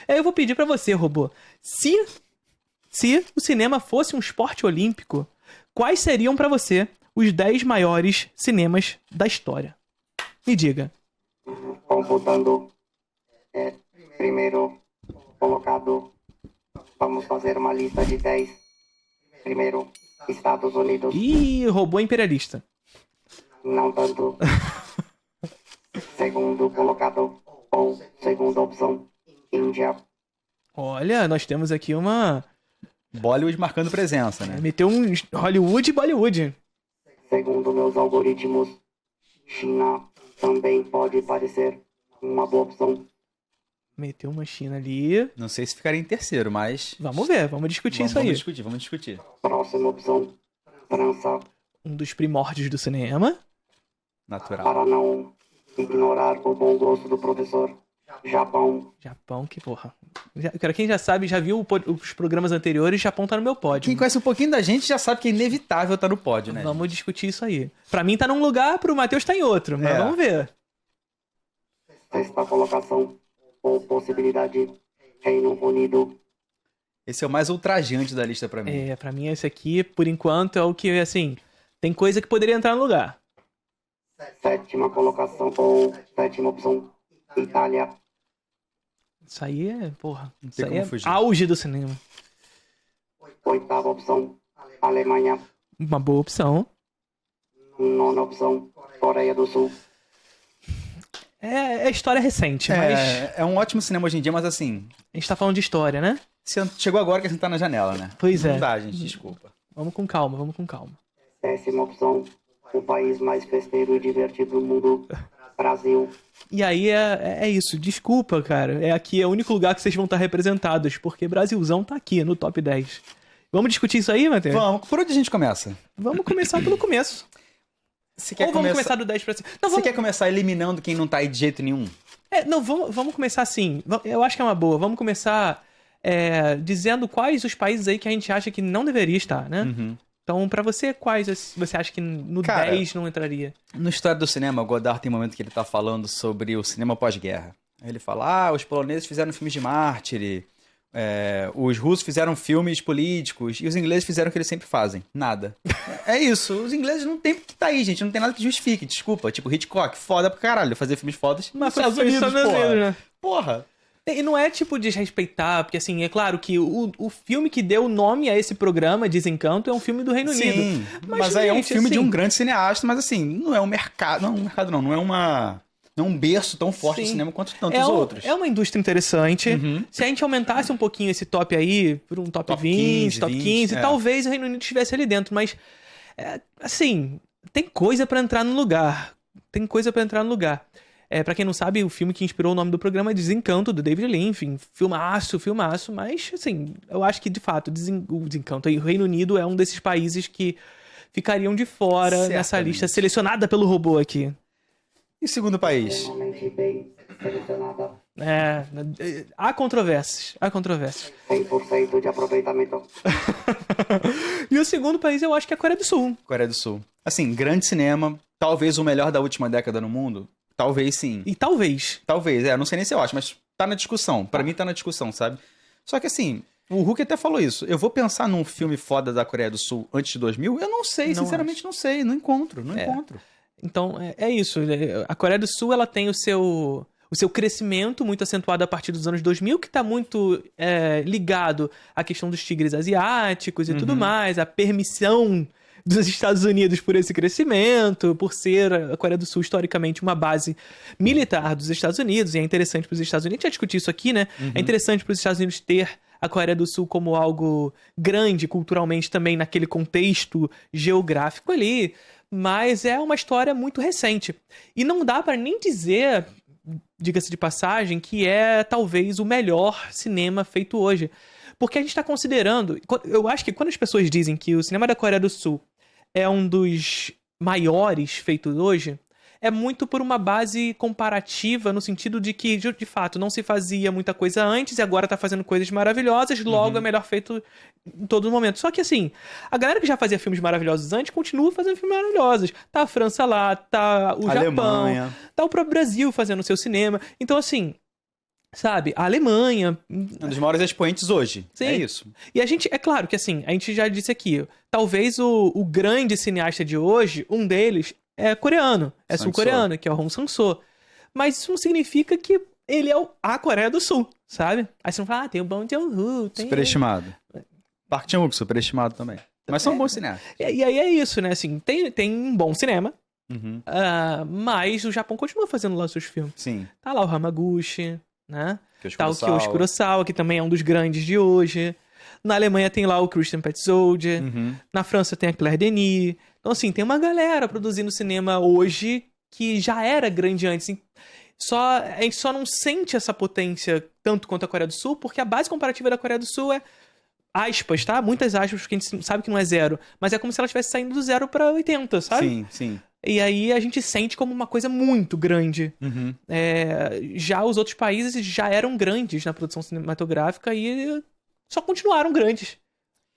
Eu vou pedir pra você, robô. Se o cinema fosse um esporte olímpico, quais seriam pra você os 10 maiores cinemas da história? Me diga. Computando. Primeiro colocado. Vamos fazer uma lista de 10. Primeiro, Estados Unidos. Ih, robô imperialista. Não tanto. Segundo colocado. Ou segunda opção, Índia. Olha, nós temos aqui uma... Bollywood marcando presença, né? Meteu um Hollywood e Bollywood. Segundo meus algoritmos, China também pode parecer uma boa opção. Meteu uma China ali. Não sei se ficaria em terceiro, mas... Vamos ver, vamos discutir isso aí. Vamos discutir. Próxima opção, França. Um dos primórdios do cinema. Natural. Para não ignorar o bom gosto do professor, Japão. Japão, que porra. Cara, quem já sabe, já viu os programas anteriores, Japão tá no meu pódio. Quem conhece um pouquinho da gente já sabe que é inevitável estar no pódio, né? Vamos discutir isso aí. Pra mim tá num lugar, pro Matheus tá em outro. Mas vamos ver. Sexta colocação, ou possibilidade, Reino Unido. Esse é o mais ultrajante da lista pra mim. Pra mim esse aqui, por enquanto, é o que, assim... Tem coisa que poderia entrar no lugar. Sétima colocação, ou sétima opção, Itália. Isso aí é, porra... Não Isso tem aí como é fugir. auge do cinema. Oitava opção, Alemanha. Uma boa opção. Nona opção, Coreia do Sul. É história recente, mas... É um ótimo cinema hoje em dia, mas assim... A gente tá falando de história, né? Chegou agora que a gente tá na janela, né? Pois é. Não dá, gente, desculpa. Vamos com calma, vamos com calma. Décima opção, o país mais festeiro e divertido do mundo, Brasil. E aí é isso. Desculpa, cara. Aqui é o único lugar que vocês vão estar representados, porque Brasilzão tá aqui no top 10. Vamos discutir isso aí, Matheus? Vamos, por onde a gente começa? Vamos começar pelo começo. Ou vamos começar do 10 pra cima. Não, Você quer começar eliminando quem não tá aí de jeito nenhum? Não, vamos começar assim. Eu acho que é uma boa. Vamos começar dizendo quais os países aí que a gente acha que não deveria estar, né? Uhum. Então, pra você, quais você acha que no Cara, 10 não entraria? No História do Cinema, o Godard tem um momento que ele tá falando sobre o cinema pós-guerra. Aí ele fala, os poloneses fizeram filmes de mártir, os russos fizeram filmes políticos, e os ingleses fizeram o que eles sempre fazem. Nada. É isso. Os ingleses não tem que tá aí, gente. Não tem nada que justifique, desculpa. Tipo, Hitchcock, foda pra caralho, fazer filmes fodas nos Estados Unidos, porra. Né? Porra. E não é tipo desrespeitar, porque assim, é claro que o filme que deu nome a esse programa, Desencanto, é um filme do Reino Unido. Sim, mas aí é um gente, filme de assim, um grande cineasta, mas assim, não é um mercado, não é um berço tão forte do Sim. cinema quanto tantos outros. É uma indústria interessante. Uhum. Se a gente aumentasse um pouquinho esse top aí, por um top 20, 15, top 15, talvez o Reino Unido estivesse ali dentro, mas assim, tem coisa pra entrar no lugar. Pra quem não sabe, o filme que inspirou o nome do programa é Desencanto, do David Lean, enfim, filmaço, mas, assim, eu acho que, de fato, o Desencanto e o Reino Unido é um desses países que ficariam de fora nessa lista selecionada pelo robô aqui. E o segundo país? Extremamente bem selecionada. Há controvérsias. 100% de aproveitamento. E o segundo país eu acho que é a Coreia do Sul. Coreia do Sul. Assim, grande cinema, talvez o melhor da última década no mundo. Talvez sim. E talvez. Talvez, não sei nem se eu acho, mas tá na discussão. Pra mim tá na discussão, sabe? Só que assim, o Hulk até falou isso. Eu vou pensar num filme foda da Coreia do Sul antes de 2000? Eu não sei, sinceramente não sei. Não encontro. Então, é isso. A Coreia do Sul, ela tem o seu crescimento muito acentuado a partir dos anos 2000, que está muito ligado à questão dos tigres asiáticos e tudo mais, a permissão dos Estados Unidos por esse crescimento, por ser a Coreia do Sul historicamente uma base militar dos Estados Unidos, e é interessante para os Estados Unidos, a gente já discutiu isso aqui, né? É interessante para os Estados Unidos ter a Coreia do Sul como algo grande culturalmente também naquele contexto geográfico ali, mas é uma história muito recente. E não dá para nem dizer, diga-se de passagem, que é talvez o melhor cinema feito hoje. Porque a gente está considerando... Eu acho que quando as pessoas dizem que o cinema da Coreia do Sul é um dos maiores feitos hoje, é muito por uma base comparativa, no sentido de que, de fato, não se fazia muita coisa antes e agora tá fazendo coisas maravilhosas, logo é melhor feito em todo momento. Só que, assim, a galera que já fazia filmes maravilhosos antes continua fazendo filmes maravilhosos. Tá a França lá, tá o Alemanha. Japão, tá o próprio Brasil fazendo o seu cinema. Então, assim, sabe? A Alemanha. Um dos maiores expoentes hoje. Sim. É isso. E a gente, é claro que assim, a gente já disse aqui, talvez o grande cineasta de hoje, um deles, é coreano, é Sang-soo. sul-coreano, que é o Hong Sang-soo. Mas isso não significa que ele é a Coreia do Sul, sabe? Aí você não fala, tem o Bong Joon-ho, tem... Superestimado. Park Chan-wook, superestimado também. Mas são bons cineastas. E aí é isso, né? Assim, tem um bom cinema, Uhum. mas o Japão continua fazendo lá seus filmes. Sim. Tá lá o Hamaguchi, né? Kyoshi Tá o Kurosawa. Kyoshi Kurosawa, que também é um dos grandes de hoje. Na Alemanha tem lá o Christian Petzold. Uhum. Na França tem a Claire Denis. Então, assim, tem uma galera produzindo cinema hoje que já era grande antes. A gente só não sente essa potência tanto quanto a Coreia do Sul, porque a base comparativa da Coreia do Sul é aspas, tá? Muitas aspas, porque a gente sabe que não é zero. Mas é como se ela estivesse saindo do 0 pra 80, sabe? Sim, sim. E aí a gente sente como uma coisa muito grande. Uhum. Já os outros países já eram grandes na produção cinematográfica e só continuaram grandes,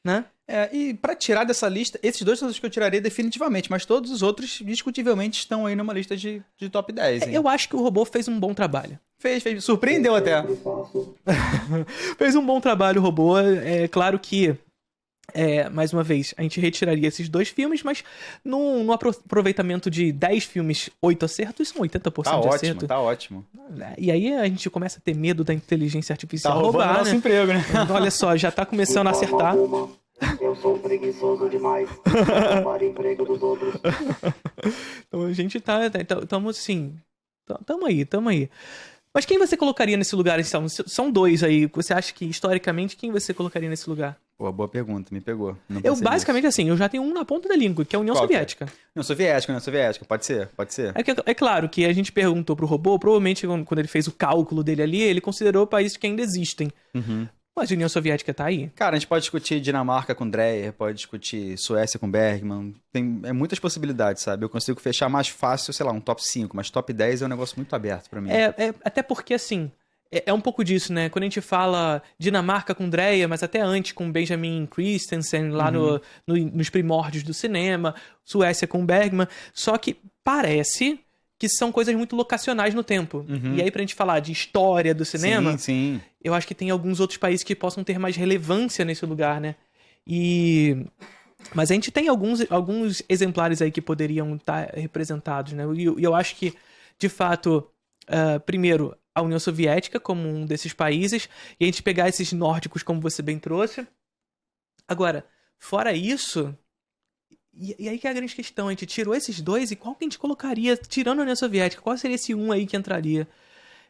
né? E pra tirar dessa lista, esses dois são os que eu tiraria definitivamente, mas todos os outros, discutivelmente, estão aí numa lista de top 10. Hein? Eu acho que o robô fez um bom trabalho. Fez. Surpreendeu até. Fez um bom trabalho o robô. É claro que, mais uma vez, a gente retiraria esses dois filmes, mas num aproveitamento de 10 filmes, 8 acertos, são 80% Tá de ótimo, acerto. tá ótimo. E aí a gente começa a ter medo da inteligência Tá artificial roubando roubar, nosso né? emprego, né? Olha só, já tá começando a acertar. Eu sou preguiçoso demais para emprego dos outros. Então a gente tamo assim, tamo aí. Mas quem você colocaria nesse lugar, então? São dois aí. Você acha que, historicamente, quem você colocaria nesse lugar? Pô, boa pergunta, me pegou. Não Eu, pensei basicamente, assim, eu já tenho um na ponta da língua, que é a União Qual que é? Soviética. nisso. União Soviética, pode ser. É claro que a gente perguntou pro robô, provavelmente quando ele fez o cálculo dele ali, ele considerou países que ainda existem. Uhum. Mas a União Soviética tá aí. Cara, a gente pode discutir Dinamarca com Dreyer, pode discutir Suécia com Bergman. Tem muitas possibilidades, sabe? Eu consigo fechar mais fácil, sei lá, um top 5, mas top 10 é um negócio muito aberto pra mim. Até porque, assim, é um pouco disso, né? Quando a gente fala Dinamarca com Dreyer, mas até antes com Benjamin Christensen, lá nos primórdios do cinema, Suécia com Bergman, só que parece que são coisas muito locacionais no tempo. E aí, pra gente falar de história do cinema, Sim. eu acho que tem alguns outros países que possam ter mais relevância nesse lugar, né? Mas a gente tem alguns exemplares aí que poderiam estar representados, né? E eu acho que, de fato, primeiro, a União Soviética como um desses países, e a gente pegar esses nórdicos, como você bem trouxe. Agora, fora isso... E aí que é a grande questão, a gente tirou esses dois e qual que a gente colocaria, tirando a União Soviética, qual seria esse um aí que entraria?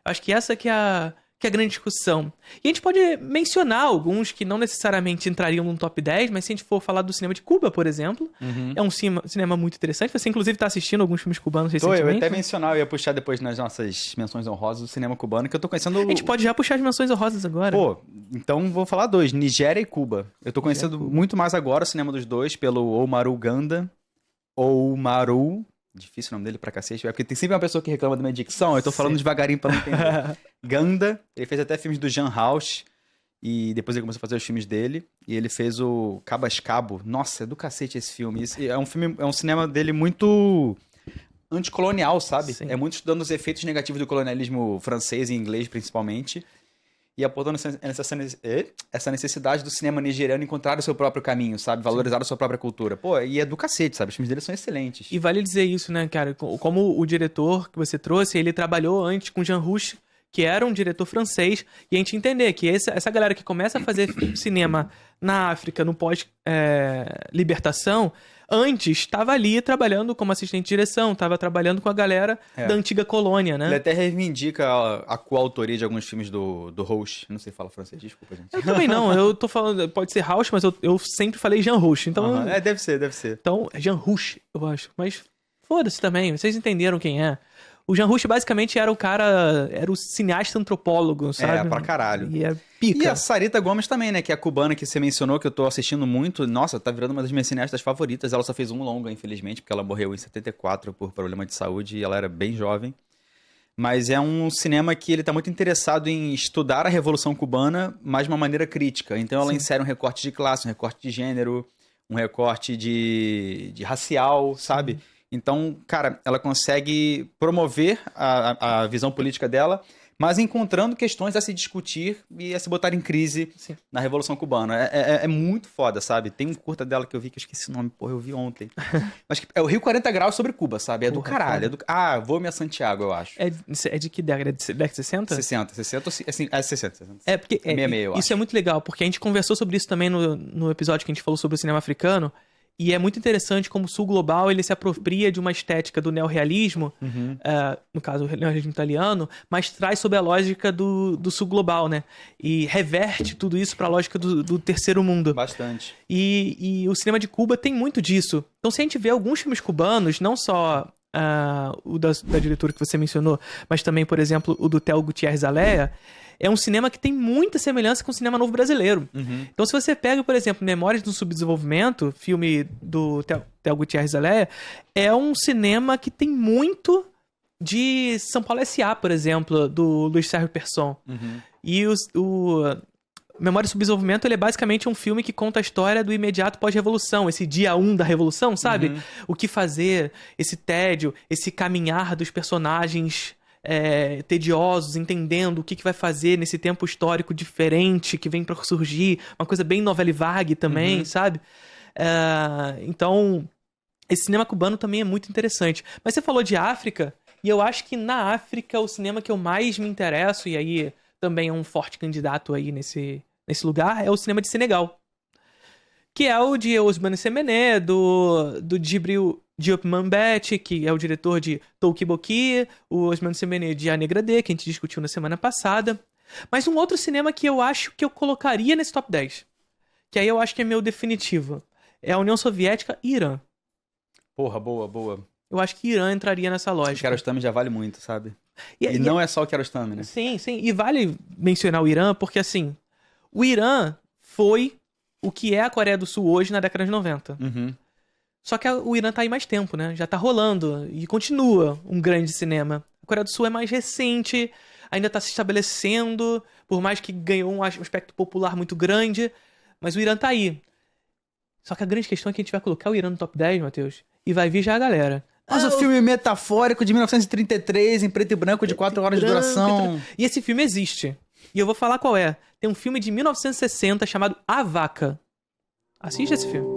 Eu acho que essa que é a grande discussão. E a gente pode mencionar alguns que não necessariamente entrariam num top 10, mas se a gente for falar do cinema de Cuba, por exemplo, é um cinema muito interessante. Você, inclusive, está assistindo alguns filmes cubanos recentemente. Eu ia até mencionar, eu ia puxar depois nas nossas menções honrosas do cinema cubano, que eu tô conhecendo... A gente pode já puxar as menções honrosas agora. Pô, então vou falar dois, Nigéria e Cuba. Eu tô conhecendo muito mais agora o cinema dos dois pelo Oumaru Ganda. Difícil o nome dele pra cacete, porque tem sempre uma pessoa que reclama da minha dicção, eu tô falando devagarinho pra não entender. Ganda, ele fez até filmes do Jan House, e depois ele começou a fazer os filmes dele, e ele fez o Cabas Cabo. Nossa, é do cacete esse filme. É um cinema dele muito anticolonial, sabe? Sim. É muito estudando os efeitos negativos do colonialismo francês e inglês, principalmente, e apontando essa necessidade do cinema nigeriano encontrar o seu próprio caminho, sabe? Valorizar a sua própria cultura. Pô, e é do cacete, sabe? Os filmes dele são excelentes. E vale dizer isso, né, cara? Como o diretor que você trouxe, ele trabalhou antes com Jean Rouch, que era um diretor francês, e a gente entender que essa galera que começa a fazer cinema na África, no pós-libertação, antes estava ali trabalhando como assistente de direção, estava trabalhando com a galera da antiga colônia, né? Ele até reivindica a coautoria de alguns filmes do Rouch. Não sei falar francês, desculpa, gente. Eu também não, eu tô falando, pode ser Rouch, mas eu sempre falei Jean Rouch, então... Deve ser. Então, é Jean Rouch, eu acho, mas foda-se também, vocês entenderam quem é. O Jean Rouch basicamente era o cineasta antropólogo, sabe? Pra caralho. E é pica. E a Sarita Gomes também, né? Que é a cubana que você mencionou, que eu tô assistindo muito. Nossa, tá virando uma das minhas cineastas favoritas. Ela só fez um longa, infelizmente, porque ela morreu em 74 por problema de saúde e ela era bem jovem. Mas é um cinema que ele tá muito interessado em estudar a Revolução Cubana, mas de uma maneira crítica. Então ela insere um recorte de classe, um recorte de gênero, um recorte de racial, sabe? Então, cara, ela consegue promover a visão política dela mas encontrando questões a se discutir e a se botar em crise Sim. na Revolução Cubana. É muito foda, sabe? Tem um curta dela que eu vi, que eu esqueci o nome, porra, eu vi ontem. Mas é o Rio 40 Graus sobre Cuba, sabe? É do Porra, caralho. foda. Vou-me a Santiago, eu acho. É de que década? Década de 60? 60, assim, 60. É, porque eu isso acho. é muito legal, porque a gente conversou sobre isso também no episódio que a gente falou sobre o cinema africano, e é muito interessante como o Sul Global ele se apropria de uma estética do neorrealismo, no caso o neorrealismo italiano, mas traz sob a lógica do Sul Global, né? E reverte tudo isso para a lógica do terceiro mundo. Bastante. E o cinema de Cuba tem muito disso. Então se a gente vê alguns filmes cubanos, não só o da diretora que você mencionou, mas também, por exemplo, o do Theo Gutierrez Alea, é um cinema que tem muita semelhança com o cinema novo brasileiro. Então, se você pega, por exemplo, Memórias do Subdesenvolvimento, filme do Theo Gutierrez Alea, é um cinema que tem muito de São Paulo S.A., por exemplo, do Luiz Sérgio Persson. E o Memórias do Subdesenvolvimento, ele é basicamente um filme que conta a história do imediato pós-revolução, esse dia 1 da revolução, sabe? O que fazer, esse tédio, esse caminhar dos personagens tediosos, entendendo o que vai fazer nesse tempo histórico diferente que vem pra surgir, uma coisa bem novela vague também, sabe? Então, esse cinema cubano também é muito interessante. Mas você falou de África, e eu acho que na África o cinema que eu mais me interesso, e aí também é um forte candidato aí nesse lugar, é o cinema de Senegal. Que é o de Ousmane Sembène, do Djibril Diop Mambete, que é o diretor de Touki Boki, o Ousmane Sembène de A Negra D, que a gente discutiu na semana passada. Mas um outro cinema que eu acho que eu colocaria nesse top 10, que aí eu acho que é meu definitivo, é a União Soviética e Irã. Porra, boa. Eu acho que Irã entraria nessa O lógica. Kiarostami já vale muito, sabe? E não é só o Kiarostami, né? Sim. E vale mencionar o Irã, porque assim, o Irã foi o que é a Coreia do Sul hoje na década de 90. Só que o Irã tá aí mais tempo, né? Já tá rolando e continua um grande cinema. A Coreia do Sul é mais recente, ainda tá se estabelecendo, por mais que ganhou um aspecto popular muito grande, mas o Irã tá aí. Só que a grande questão é que a gente vai colocar o Irã no top 10, Matheus, e vai vir já a galera. Mas o filme metafórico de 1933, em preto e branco, de 4 horas de duração. E esse filme existe. E eu vou falar qual é. Tem um filme de 1960 chamado A Vaca. Assiste esse filme.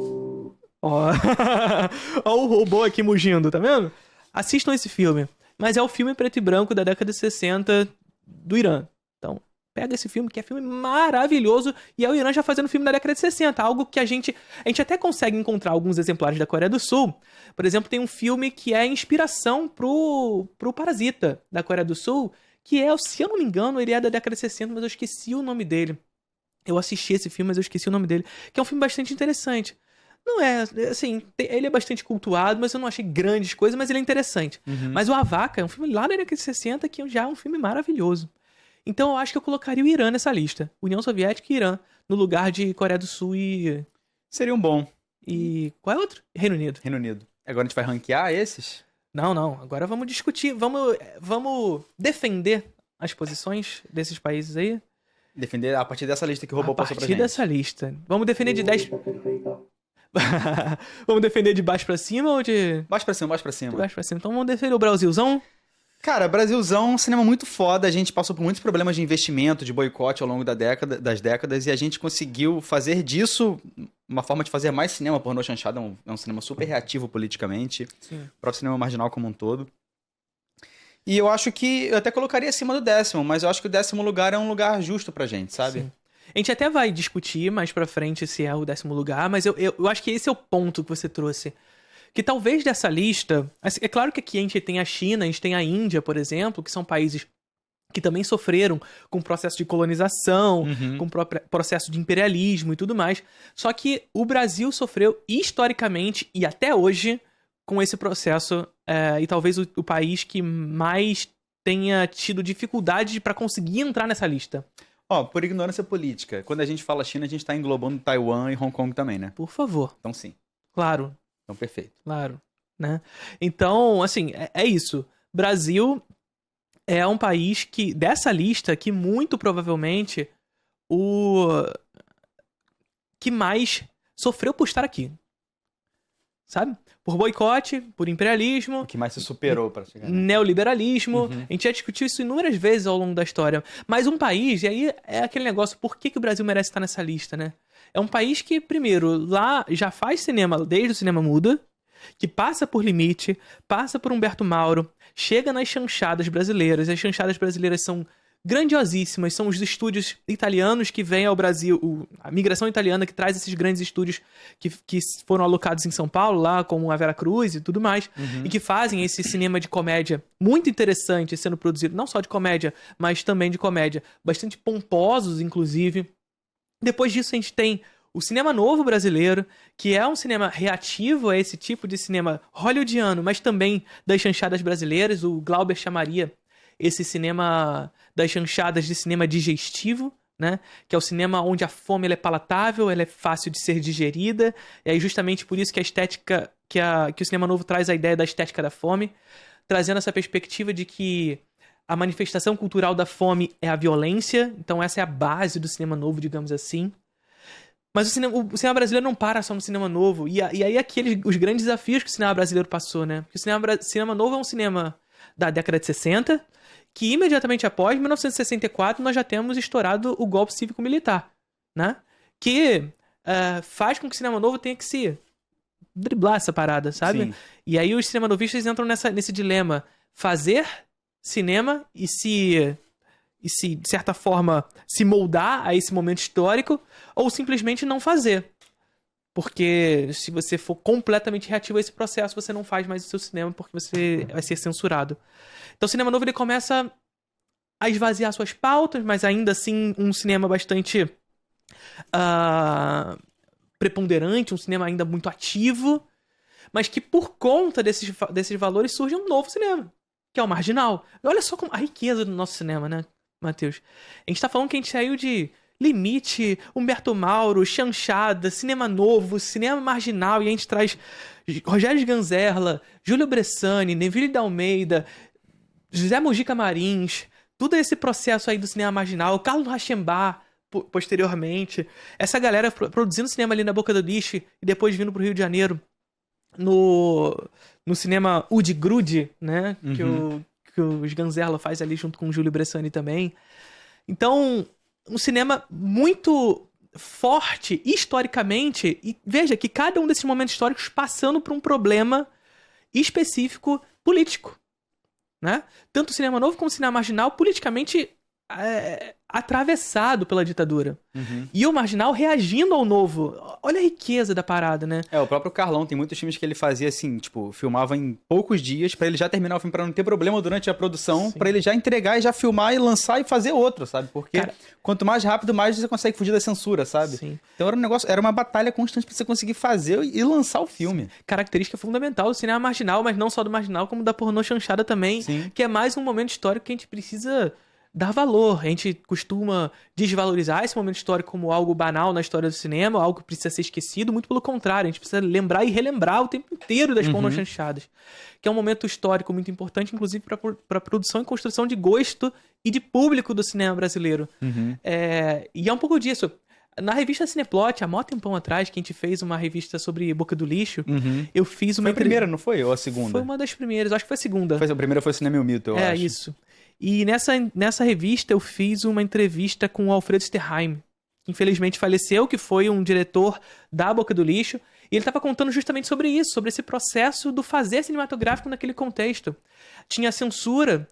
Ó o robô aqui mugindo, tá vendo? Assistam esse filme. Mas é o filme preto e branco da década de 60 do Irã. Então, pega esse filme, que é filme maravilhoso, e é o Irã já fazendo filme da década de 60, algo que a gente até consegue encontrar alguns exemplares da Coreia do Sul. Por exemplo, tem um filme que é inspiração pro Parasita, da Coreia do Sul, que é, se eu não me engano, ele é da década de 60, mas eu esqueci o nome dele. Eu assisti esse filme, mas eu esqueci o nome dele, que é um filme bastante interessante. Não é, assim, ele é bastante cultuado, mas eu não achei grandes coisas, mas ele é interessante. Mas o A Vaca é um filme lá da década de 60, que já é um filme maravilhoso. Então eu acho que eu colocaria o Irã nessa lista. União Soviética e Irã, no lugar de Coreia do Sul e... Seria um bom. E qual é outro? Reino Unido. Reino Unido. Agora a gente vai ranquear esses? Não. Agora vamos discutir, vamos defender as posições desses países aí. Defender a partir dessa lista que o robô passou pra A gente. partir dessa lista. Vamos defender de 10... Perfeita. Vamos defender de baixo pra cima ou de... Baixo pra cima. De baixo pra cima. Então vamos defender o Brasilzão. Cara, Brasilzão é um cinema muito foda. A gente passou por muitos problemas de investimento, de boicote ao longo das décadas, e a gente conseguiu fazer disso uma forma de fazer mais cinema. Pornô Chanchada é um cinema super reativo politicamente. Sim. O próprio cinema marginal como um todo. E eu acho que... Eu até colocaria acima do 10º, mas eu acho que o 10º lugar é um lugar justo pra gente, sabe? Sim. A gente até vai discutir mais pra frente se é o 10º lugar, mas eu acho que esse é o ponto que você trouxe. Que talvez dessa lista... É claro que aqui a gente tem a China, a gente tem a Índia, por exemplo, que são países que também sofreram com o processo de colonização, com o processo de imperialismo e tudo mais. Só que o Brasil sofreu historicamente e até hoje com esse processo, e talvez o país que mais tenha tido dificuldade pra conseguir entrar nessa lista. Ó, por ignorância política, quando a gente fala China, a gente tá englobando Taiwan e Hong Kong também, né? Por favor. Então sim. Claro. Então perfeito. Claro, né? Então, assim, é isso. Brasil é um país que, dessa lista, que muito provavelmente o que mais sofreu por estar aqui. sabe? Por boicote, por imperialismo, O que mais se superou pra chegar. neoliberalismo. A gente já discutiu isso inúmeras vezes ao longo da história. Mas um país, e aí é aquele negócio, por que o Brasil merece estar nessa lista, né? É um país que, primeiro, lá já faz cinema desde o cinema mudo, que passa por Limite, passa por Humberto Mauro, chega nas chanchadas brasileiras. As chanchadas brasileiras são grandiosíssimas, são os estúdios italianos que vêm ao Brasil, a migração italiana que traz esses grandes estúdios que foram alocados em São Paulo, lá como a Vera Cruz e tudo mais, e que fazem esse cinema de comédia muito interessante sendo produzido, não só de comédia, mas também de comédia, bastante pomposos, inclusive. Depois disso a gente tem o cinema novo brasileiro, que é um cinema reativo a esse tipo de cinema hollywoodiano, mas também das chanchadas brasileiras. O Glauber chamaria esse cinema das chanchadas de cinema digestivo, né? Que é o cinema onde a fome ela é palatável, ela é fácil de ser digerida, e aí justamente por isso que a estética, que o cinema novo traz a ideia da estética da fome, trazendo essa perspectiva de que a manifestação cultural da fome é a violência, então essa é a base do cinema novo, digamos assim. Mas o cinema brasileiro não para só no cinema novo, e aí os grandes desafios que o cinema brasileiro passou, né? Porque o cinema novo é um cinema da década de 60, que imediatamente após 1964 nós já temos estourado o golpe cívico-militar, né? Que faz com que o cinema novo tenha que se driblar essa parada, sabe? Sim. E aí os cinemanovistas entram nesse dilema: fazer cinema e se, de certa forma, se moldar a esse momento histórico, ou simplesmente não fazer. Porque se você for completamente reativo a esse processo, você não faz mais o seu cinema, porque você vai ser censurado. Então o cinema novo ele começa a esvaziar suas pautas, mas ainda assim um cinema bastante preponderante, um cinema ainda muito ativo, mas que por conta desses valores surge um novo cinema, que é o marginal. Olha só a riqueza do nosso cinema, né, Matheus? A gente tá falando que a gente saiu de Limite, Humberto Mauro, Chanchada, cinema novo, cinema marginal, e a gente traz Rogério Ganzerla, Júlio Bressani, Neville de Almeida, José Mujica Marins, todo esse processo aí do cinema marginal, Carlos Rauschenbach, posteriormente, essa galera produzindo cinema ali na Boca do Lixo e depois vindo pro Rio de Janeiro no cinema Udi Grude, né, que o Ganzerla faz ali junto com o Júlio Bressani também. Então, um cinema muito forte historicamente, e veja que cada um desses momentos históricos passando por um problema específico político, né? Tanto o cinema novo como o cinema marginal politicamente atravessado pela ditadura. E o marginal reagindo ao novo. Olha a riqueza da parada, né? O próprio Carlão tem muitos filmes que ele fazia assim, tipo, filmava em poucos dias pra ele já terminar o filme, pra não ter problema durante a produção, pra ele já entregar e já filmar e lançar e fazer outro, sabe? Porque quanto mais rápido, mais você consegue fugir da censura, sabe? Sim. Então era uma batalha constante pra você conseguir fazer e lançar o filme. Característica fundamental do cinema marginal, mas não só do marginal, como da pornô chanchada também, que é mais um momento histórico que a gente precisa dar valor. A gente costuma desvalorizar esse momento histórico como algo banal na história do cinema, algo que precisa ser esquecido. Muito pelo contrário, a gente precisa lembrar e relembrar o tempo inteiro das pornochanchadas, que é um momento histórico muito importante, inclusive para a produção e construção de gosto e de público do cinema brasileiro. E é um pouco disso. Na revista Cineplot, há mó tempão atrás, que a gente fez uma revista sobre Boca do Lixo, eu fiz uma... Foi a primeira, não foi? Ou a segunda? Foi uma das primeiras, acho que foi a segunda. A primeira foi o Cinema e o Mito, eu acho. Isso. E nessa revista eu fiz uma entrevista com o Alfredo Sterheim, que infelizmente faleceu, que foi um diretor da Boca do Lixo, e ele estava contando justamente sobre isso, sobre esse processo do fazer cinematográfico naquele contexto. Tinha censura,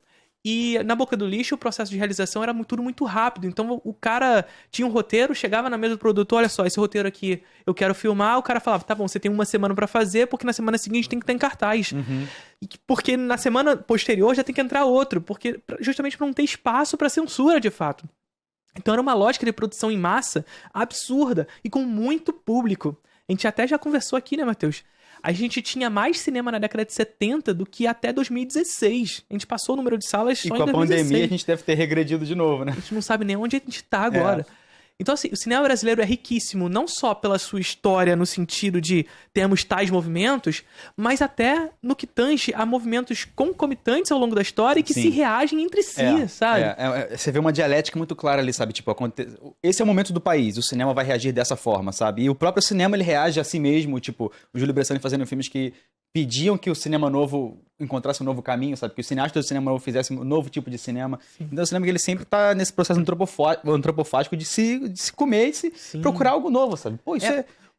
e na Boca do Lixo o processo de realização era tudo muito rápido. Então o cara tinha um roteiro, chegava na mesa do produtor, olha só, esse roteiro aqui eu quero filmar, o cara falava, tá bom, você tem uma semana pra fazer, porque na semana seguinte tem que estar em cartaz. Porque na semana posterior já tem que entrar outro, porque justamente pra não ter espaço pra censura de fato. Então era uma lógica de produção em massa absurda e com muito público. A gente até já conversou aqui, né, Matheus? A gente tinha mais cinema na década de 70 do que até 2016. A gente passou o número de salas só em 2016. E com a pandemia a gente deve ter regredido de novo, né? A gente não sabe nem onde a gente tá agora. Então, assim, o cinema brasileiro é riquíssimo, não só pela sua história, no sentido de termos tais movimentos, mas até no que tange a movimentos concomitantes ao longo da história e que Sim. se reagem entre si, sabe? Você vê uma dialética muito clara ali, sabe? Tipo, esse é o momento do país, o cinema vai reagir dessa forma, sabe? E o próprio cinema, ele reage a si mesmo, tipo, o Júlio Bressani fazendo filmes que pediam que o cinema novo encontrasse um novo caminho, sabe? Que o cineasta do cinema novo fizesse um novo tipo de cinema. Sim. Então, o cinema que ele sempre tá nesse processo antropofágico de se comer e se procurar algo novo, sabe? Pô, isso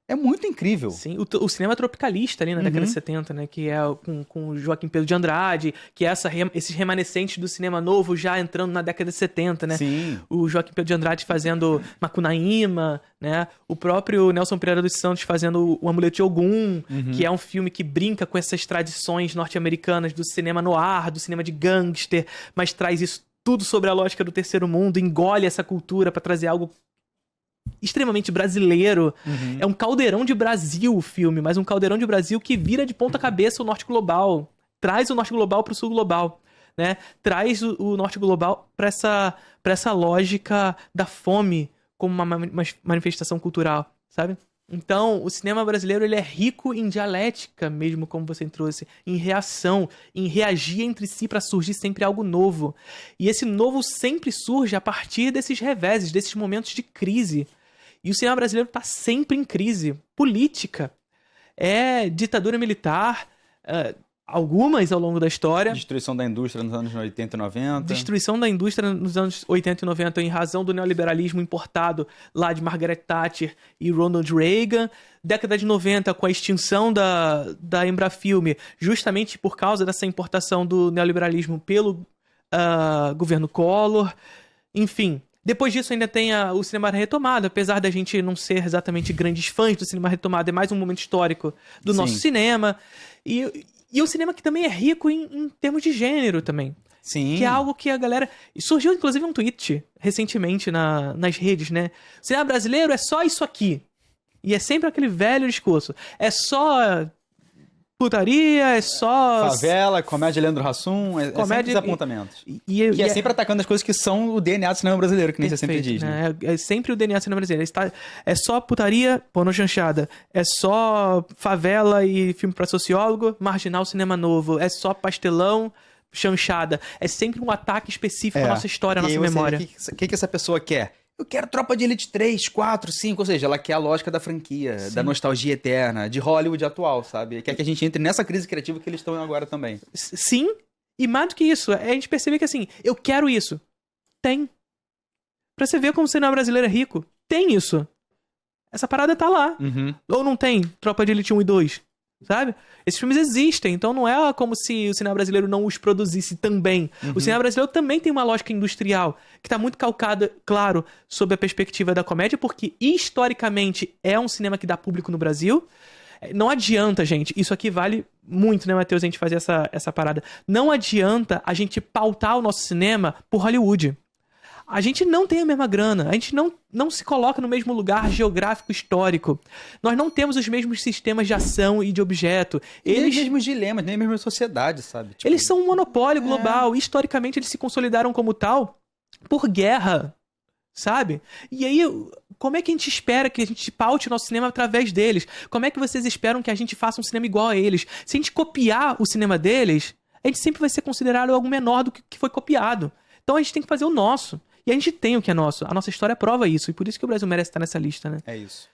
é muito incrível. Sim, o cinema tropicalista ali na década de 70, né? Que é com o Joaquim Pedro de Andrade, que é esses remanescentes do cinema novo já entrando na década de 70, né? Sim. O Joaquim Pedro de Andrade fazendo Macunaíma, né? O próprio Nelson Pereira dos Santos fazendo O Amuleto de Ogum, que é um filme que brinca com essas tradições norte-americanas do cinema noir, do cinema de gangster, mas traz isso tudo sobre a lógica do terceiro mundo, engole essa cultura pra trazer algo extremamente brasileiro. É um caldeirão de Brasil o filme, mas um caldeirão de Brasil que vira de ponta cabeça o norte global. Traz o norte global pro sul global, né? Traz o norte global pra essa lógica da fome como uma manifestação cultural, sabe? Então, o cinema brasileiro, ele é rico em dialética mesmo, como você trouxe, em reação, em reagir entre si para surgir sempre algo novo. E esse novo sempre surge a partir desses reveses, desses momentos de crise. E o cinema brasileiro está sempre em crise política. É ditadura militar, algumas ao longo da história. Destruição da indústria nos anos 80 e 90. Destruição da indústria nos anos 80 e 90 em razão do neoliberalismo importado lá de Margaret Thatcher e Ronald Reagan. Década de 90 com a extinção da Embrafilme, justamente por causa dessa importação do neoliberalismo pelo governo Collor. Enfim, depois disso ainda tem o cinema retomado, apesar da gente não ser exatamente grandes fãs do cinema retomado, é mais um momento histórico do nosso cinema. E o cinema que também é rico em termos de gênero também. Sim. Que é algo que a galera... Surgiu, inclusive, um tweet recentemente nas redes, né? O cinema brasileiro é só isso aqui. E é sempre aquele velho discurso. É só putaria, é só... Favela, comédia Leandro Hassum, sempre os apontamentos. Que é sempre atacando as coisas que são o DNA do cinema brasileiro, que nem você sempre diz, né? É sempre o DNA do cinema brasileiro. É só putaria, pornô chanchada. É só favela e filme pra sociólogo, marginal cinema novo. É só pastelão, chanchada. É sempre um ataque específico à nossa história, à nossa memória. O que essa pessoa quer? Eu quero Tropa de Elite 3, 4, 5, ou seja, ela quer a lógica da franquia, da nostalgia eterna, de Hollywood atual, sabe? Quer que a gente entre nessa crise criativa que eles estão agora também. Sim, e mais do que isso, a gente percebe que assim, eu quero isso. Tem. Pra você ver como o cinema brasileiro é rico, tem isso. Essa parada tá lá. Ou não tem Tropa de Elite 1 e 2, sabe? Esses filmes existem, então não é como se o cinema brasileiro não os produzisse também. O cinema brasileiro também tem uma lógica industrial, que tá muito calcada, claro, sob a perspectiva da comédia, porque historicamente é um cinema que dá público no Brasil. Não adianta, gente, isso aqui vale muito, né, Matheus, a gente fazer essa parada. Não adianta a gente pautar o nosso cinema por Hollywood. A gente não tem a mesma grana, a gente não se coloca no mesmo lugar geográfico histórico. Nós não temos os mesmos sistemas de ação e de objeto. Nem os mesmos dilemas, nem a mesma sociedade, sabe? Tipo... Eles são um monopólio global. Historicamente, eles se consolidaram como tal por guerra, sabe? E aí, como é que a gente espera que a gente paute o nosso cinema através deles? Como é que vocês esperam que a gente faça um cinema igual a eles? Se a gente copiar o cinema deles, a gente sempre vai ser considerado algo menor do que foi copiado. Então a gente tem que fazer o nosso. E a gente tem o que é nosso. A nossa história prova isso. E por isso que o Brasil merece estar nessa lista, né? É isso.